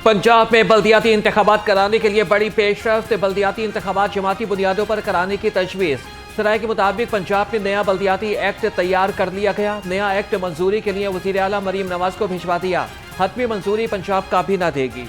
पंजाब में बल्दियाती इंतखाबात कराने के लिए बड़ी पेशरफ्त। बल्दियाती इंतखाबात जमाती बुनियादों पर कराने की तजवीज़। सराय के मुताबिक पंजाब में नया बल्दियाती एक्ट तैयार कर लिया गया। नया एक्ट मंजूरी के लिए वज़ीर आला मरीम नवाज को भिजवा दिया। हतमी मंजूरी पंजाब काबीना देगी।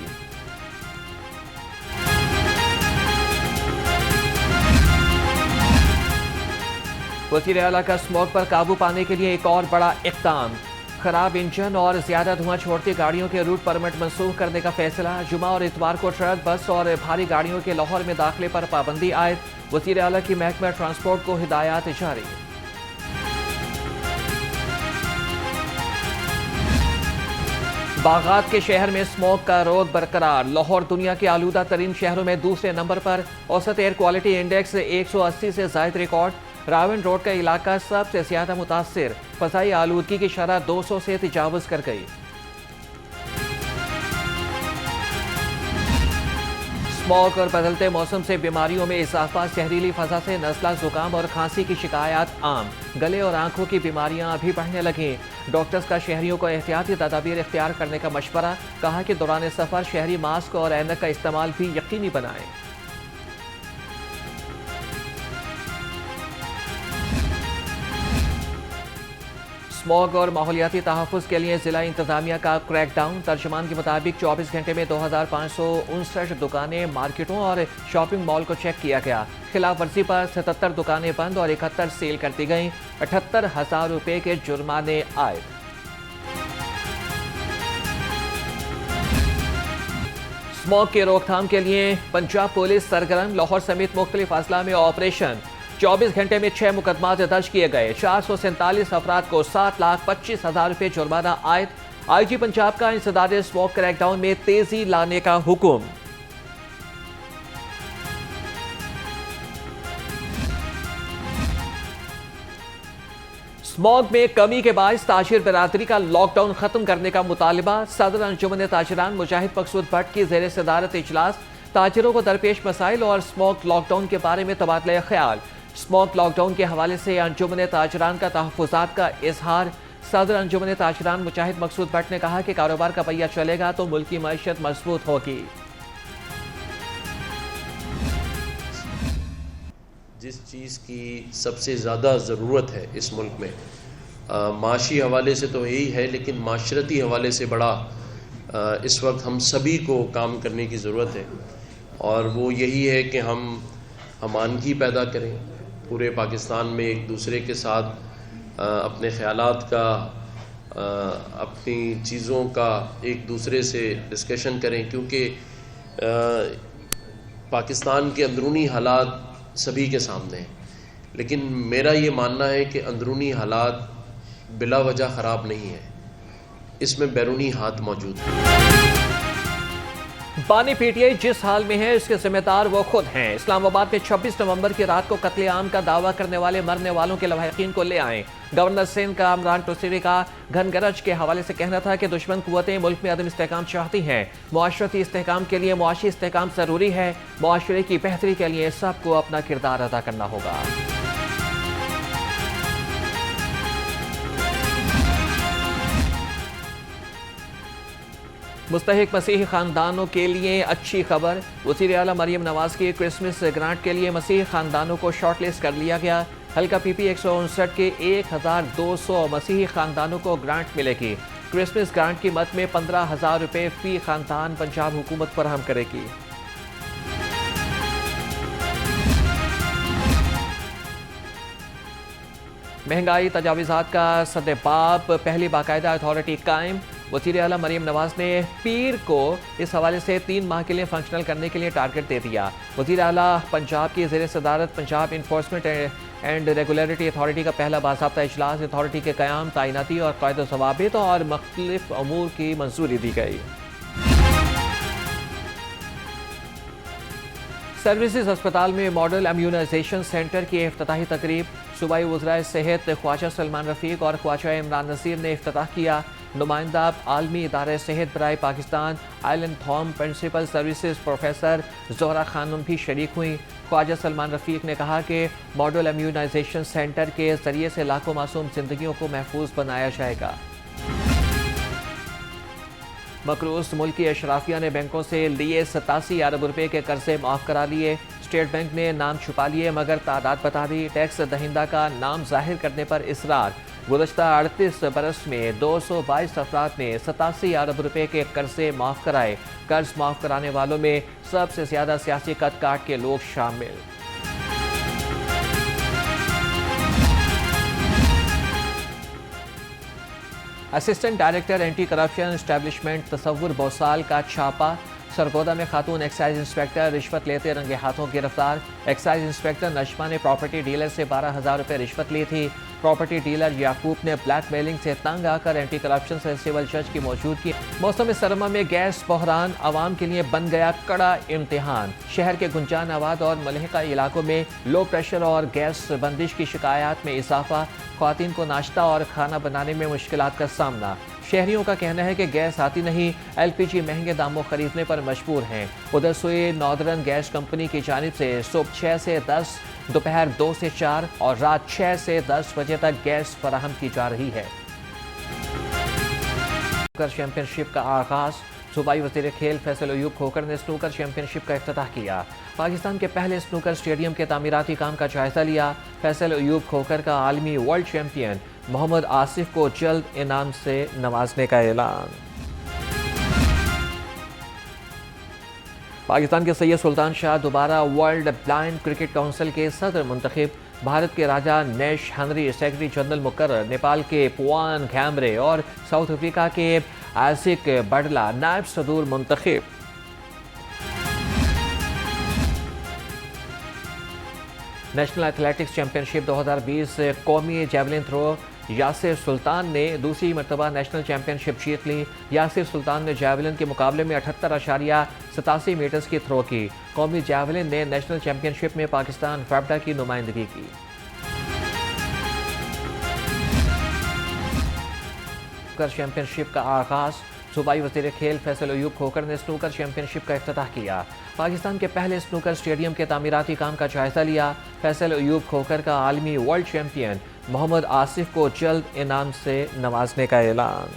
वज़ीर आला का स्मोक पर काबू पाने के लिए एक और बड़ा इक़दाम। खराब इंजन और ज्यादा धुआं छोड़ती गाड़ियों के रूट परमिट मंसूख करने का फैसला। जुमा और इतवार को ट्रक, बस और भारी गाड़ियों के लाहौर में दाखिले पर पाबंदी आयद। वज़ीर आला की महकमा ट्रांसपोर्ट को हिदायत जारी। बागात के शहर में स्मोक का रोक बरकरार। लाहौर दुनिया के आलूदा तरीन शहरों में दूसरे नंबर पर। औसत एयर क्वालिटी इंडेक्स 180 से जायद रिकॉर्ड। रावन रोड का इलाका सबसे ज्यादा मुतासिर। फसाई आलूदगी की शरह 200 से तजावुज कर गई। स्मोक और बदलते मौसम से बीमारियों में इजाफा। जहरीली फजा से नज़ला, जुकाम और खांसी की शिकायत आम। गले और आंखों की बीमारियां अभी बढ़ने लगी। डॉक्टर्स का शहरियों को एहतियाती तदाबीर इख्तियार करने का मशवरा। कहा कि दौरान सफर शहरी मास्क और ऐनक का इस्तेमाल भी यकीनी बनाएं। स्मॉग और माहौलियाती तहफ़्फ़ुज़ के लिए ज़िला इंतज़ामिया का क्रैकडाउन। तर्जुमान के मुताबिक 24 घंटे में 2559 दुकानें, मार्केटों और शॉपिंग मॉल को चेक किया गया। खिलाफ वर्जी पर 77 दुकानें बंद और 71 सील कर दी गईं। 78,000 रुपये के जुर्माने आए। स्मॉग की रोकथाम के लिए पंजाब पुलिस सरगर्म। लाहौर समेत मुख्तलिफ अजला में ऑपरेशन। 24 घंटे में 6 मुकदमात दर्ज किए गए। 447 अफराद को 7,25,000 रुपये जुर्माना आयद। IG पंजाब का इंसदाद स्मोक क्रैकडाउन में तेजी लाने का हुक्म। स्मॉग में कमी के बायस ताजिर बिरादरी का लॉकडाउन खत्म करने का मुतालबा। सदर अंजुमन ताजिरान मुजाहिद मकसूद भट्ट की ज़ेर सदारत इजलास। ताजिरों को दरपेश मसाइल और स्मोक लॉकडाउन के बारे में तबादला ख्याल। स्मोक लॉकडाउन के हवाले से अंजुमन ताजिरान का तहफ़्फ़ुज़ात का इजहार। सदर अंजुमन ताजिरान मुजाहिद मकसूद भट्ट ने कहा कि कारोबार का पहिया चलेगा तो मुल्क की मईशत मजबूत होगी। जिस चीज़ की सबसे ज़्यादा ज़रूरत है इस मुल्क में, माशी हवाले से तो यही है, लेकिन माशरती हवाले से बड़ा इस वक्त हम सभी को काम करने की ज़रूरत है। और वो यही है कि हम अमानगी पैदा करें, पूरे पाकिस्तान में एक दूसरे के साथ अपने ख़यालात का, अपनी चीज़ों का एक दूसरे से डिस्कशन करें, क्योंकि पाकिस्तान के अंदरूनी हालात सभी के सामने हैं। लेकिन मेरा ये मानना है कि अंदरूनी हालात बिला वजह ख़राब नहीं है, इसमें बैरूनी हाथ मौजूद है। बानी PTI जिस हाल में है उसके जिम्मेदार वो खुद हैं। इस्लामाबाद में 26 नवंबर की रात को कत्लेआम का दावा करने वाले मरने वालों के लवाहिकीन को ले आए। गवर्नर सिंध का अमरान टुसीरी का घनगरज के हवाले से कहना था कि दुश्मन कुव्वतें मुल्क में अदम इस्तेहकाम चाहती हैं। मुआशरती इस्तेहकाम के लिए मुआशी इस्तेहकाम ज़रूरी है। मुआशरे की बेहतरी के लिए सबको अपना किरदार अदा करना होगा। मुस्तहिक मसीही खानदानों के लिए अच्छी खबर। वज़ीर आला मरीम नवाज की क्रिसमस ग्रांट के लिए मसीही खानदानों को शॉर्टलिस्ट कर लिया गया। हल्का PP 159 के 1,200 मसीही खानदानों को ग्रांट मिलेगी। क्रिसमस ग्रांट की मद में 15,000 रुपये फी खानदान पंजाब हुकूमत फराहम करेगी। महंगाई तजावीज़ात का सद्देबाब, पहली बाकायदा अथॉरिटी कायम। वज़ीर आला मरीम नवाज ने पीर को इस हवाले से 3 माह के लिए फंक्शनल करने के लिए टारगेट दे दिया। वज़ीर आला पंजाब की ज़ेर सदारत Punjab enforcement and regulatory authority का पहला बाज़ाब्ता इजलास। अथॉरिटी के क़याम, तैनाती और क़ायदा ज़वाबित और मुख्तलिफ अमूर की मंजूरी दी गई। सर्विसेज अस्पताल में मॉडल इम्यूनाइजेशन सेंटर की इफ्तिताही तकरीब। सूबाई वज़राए सेहत ख्वाजा सलमान रफ़ीक और ख्वाजा इमरान नज़ीर ने इफ्तिताह किया। नुमाइंदा आलमी इदारे सेहत बराए पाकिस्तान आइलैंड थॉम principal services professor Zohra Khanum भी शरीक हुई। ख्वाजा सलमान रफ़ीक ने कहा कि मॉडल इम्यूनाइजेशन सेंटर के ज़रिए से लाखों मासूम ज़िंदगियों को महफूज बनाया जाएगा। مقروض ملکی اشرافیہ نے بینکوں سے لیے 87 ارب روپے کے قرضے معاف کرا لیے۔ اسٹیٹ بینک نے نام چھپا لیے مگر تعداد بتا دی۔ ٹیکس دہندہ کا نام ظاہر کرنے پر اصرار۔ گزشتہ 38 برس میں 222 افراد نے 87 ارب روپے کے قرضے معاف کرائے۔ قرض معاف کرانے والوں میں سب سے زیادہ سیاسی قد کاٹ کے لوگ شامل۔ Assistant director anti corruption establishment تصور بوسال کا چھاپا۔ سرگودا میں خاتون ایکسائز انسپکٹر رشوت لیتے رنگے ہاتھوں گرفتار۔ ایکسائز انسپکٹر نشمہ نے پراپرٹی ڈیلر سے 12,000 روپے رشوت لی تھی۔ پراپرٹی ڈیلر یعقوب نے بلیک میلنگ سے تنگ آ کر اینٹی کرپشن سے سول جج کی موجودگی۔ موسم سرما میں گیس بحران عوام کے لیے بن گیا کڑا امتحان۔ شہر کے گنجان آباد اور ملحقہ علاقوں میں لو پریشر اور گیس بندش کی شکایات میں اضافہ۔ خواتین کو ناشتہ اور کھانا بنانے میں مشکلات کا سامنا۔ شہریوں کا کہنا ہے کہ گیس آتی نہیں، ایل پی جی مہنگے داموں خریدنے پر مجبور ہیں۔ ادھر سوئے ناردرن گیس کمپنی کی جانب سے صبح 6 سے 10، دوپہر 2 سے 4 اور رات 6 سے 10 بجے تک گیس فراہم کی جا رہی ہے۔ سنوکر چیمپئن شپ کا آغاز۔ صوبائی وزیر کھیل فیصل ایوب کھوکھر نے سنوکر چیمپئن شپ کا افتتاح کیا۔ پاکستان کے پہلے سنوکر اسٹیڈیم کے تعمیراتی کام کا جائزہ لیا۔ فیصل ایوب کھوکھر کا عالمی ورلڈ چیمپئن محمد آصف کو جلد انعام سے نوازنے کا اعلان۔ پاکستان کے سید سلطان شاہ دوبارہ ورلڈ بلائنڈ کرکٹ کونسل کے صدر منتخب۔ بھارت کے راجہ نیش ہنری سیکرٹری جنرل مقرر۔ نیپال کے پوان گھیمرے اور ساؤتھ افریقہ کے آئزک بڈلا نائب صدور منتخب۔ نیشنل ایتھلیٹکس چیمپئن شپ 2020 قومی جیولن تھرو یاسر سلطان نے دوسری مرتبہ نیشنل چیمپئن شپ جیت لی۔ یاسر سلطان نے جیولن کے مقابلے میں 78.87 میٹرز کی تھرو کی۔ قومی جیولن نے نیشنل چیمپئن شپ میں پاکستان فیبڈا کی نمائندگی کی۔ سنوکر چیمپئن شپ کا آغاز۔ صوبائی وزیر کھیل فیصل ایوب کھوکھر نے سنوکر چیمپئن شپ کا افتتاح کیا۔ پاکستان کے پہلے سنوکر اسٹیڈیم کے تعمیراتی کام کا جائزہ لیا۔ فیصل ایوب کھوکھر کا عالمی ورلڈ چیمپئن محمد آصف کو جلد انعام سے نوازنے کا اعلان۔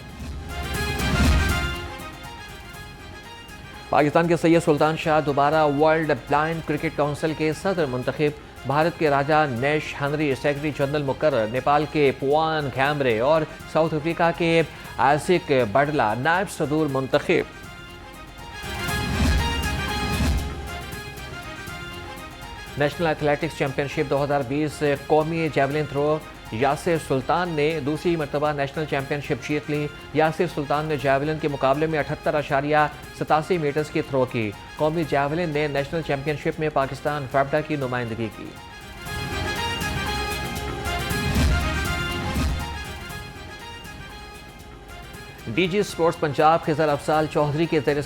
پاکستان کے سید سلطان شاہ دوبارہ ورلڈ بلائنڈ کرکٹ کونسل کے صدر منتخب۔ بھارت کے راجہ نیش ہنری سیکرٹری جنرل مقرر۔ نیپال کے پوان گھیمرے اور ساؤتھ افریقہ کے آئزک بڈلا نائب صدور منتخب۔ نیشنل ایتھلیٹکس چیمپئن شپ 2020 قومی جیولن تھرو یاسر سلطان نے دوسری مرتبہ نیشنل چیمپئن شپ جیت لی۔ یاسر سلطان نے جیولن کے مقابلے میں 78.87 میٹرز کی تھرو کی۔ قومی جیولن نے نیشنل چیمپئن شپ میں پاکستان فیبڈا کی نمائندگی کی۔ ڈی جی اسپورٹس پنجاب خضر افضال چودھری کے زیر